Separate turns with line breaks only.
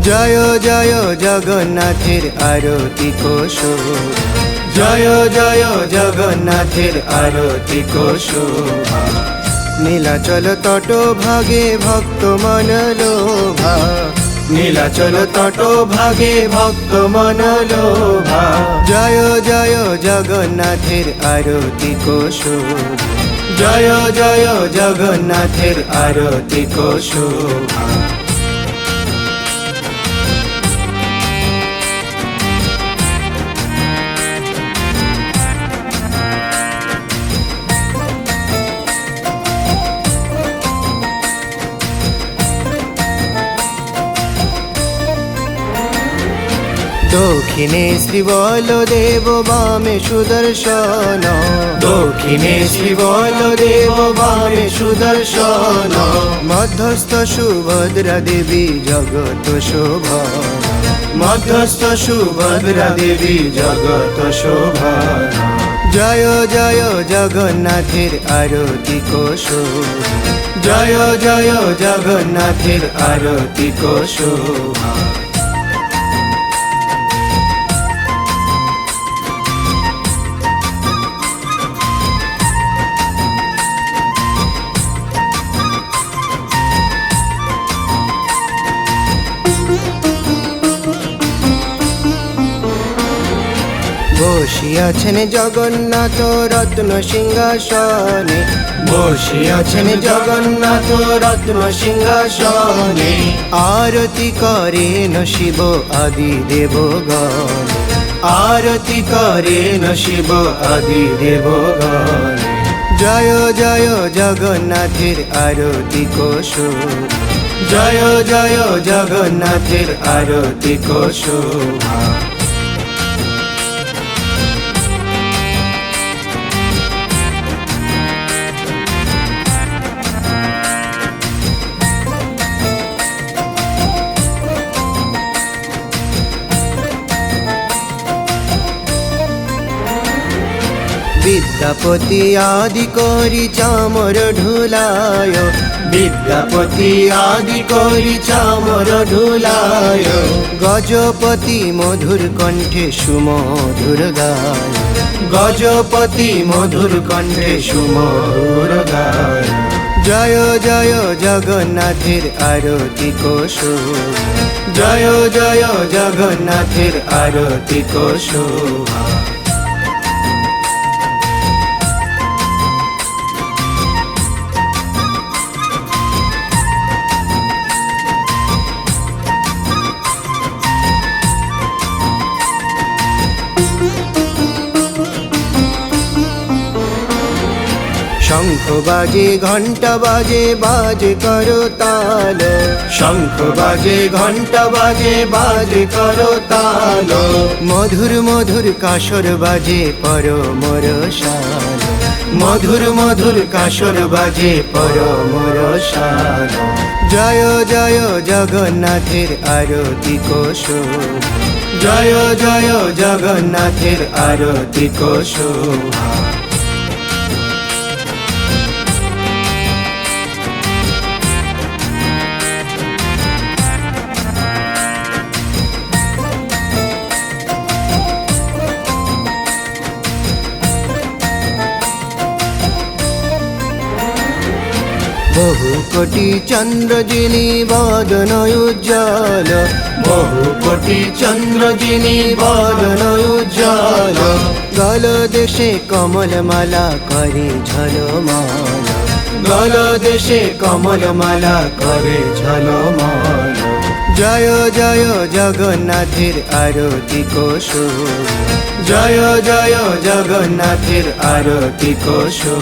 জয় জয় জগন্নাথের আরতি কোশো, জয় জয় জগন্নাথের আরতি কোশো। নীলাচল তট ভাগে ভক্ত মন লোভা, নীলাচল তট ভাগে ভক্ত মন লোভা। জয় জয় জগন্নাথের আরতি কোশো, জয় জয় জগন্নাথের আরতি কোশো। দক্ষিণে শ্রী বলদেব বামে সুদর্শন, দক্ষিণে শ্রী বলদেব বামে সুদর্শন। মধ্যস্থ সুভদ্রা দেবী জগত শোভা, মধ্যস্থ সুভদ্রা দেবী জগত শোভা। জয় জয় জগন্নাথের আরতি কোশো, জয় জয় জগন্নাথের আরতি কোশো। বসিয়াছেন জগন্নাথ রত্ন সিংহাসনে, বসিয়াছেন জগন্নাথ রত্ন সিংহাসনে। আরতি করেন শিব আদি দেবগণ, আরতি করেন শিব আদি দেবগণ। জয় জয় জগন্নাথের আরতি কোশো, জয় জয় জগন্নাথের আরতি কোশো। বিদ্যাপতি আদি করি চামর ঢুলায়, বিদ্যাপতি আদি করি চামর ঢুলায়। গজপতি মধুর কণ্ঠে সুমধুর গায়, গজপতি মধুর কণ্ঠে সুমধুর গায়। জয় জয় জগন্নাথের আরতি কোশো, জয় জয় জগন্নাথের আরতি কোশো। শঙ্খ বাজে ঘণ্টা বাজে বাজে করো তাল, শঙ্খ বাজে ঘণ্টা বাজে বাজে করো তাল। মধুর মধুর কাসর বাজে পর মোর শাল, মধুর মধুর কাসর বাজে পর মোর শাল। জয় জয় জগন্নাথের আরতি কোশো, জয় জয় জগন্নাথের আরতি কোশো। বহু কোটি চন্দ্র যিনি বদন উজ্জ্বল, বহু কোটি চন্দ্র যিনি বদন উজ্জ্বল। গলদেশে কমলমালা করে ঝলমল, গলদেশে কমলমালা করে ঝলমল। জয় জয় জগন্নাথের আরতি কোশো, জয় জয় জগন্নাথের আরতি কোশো।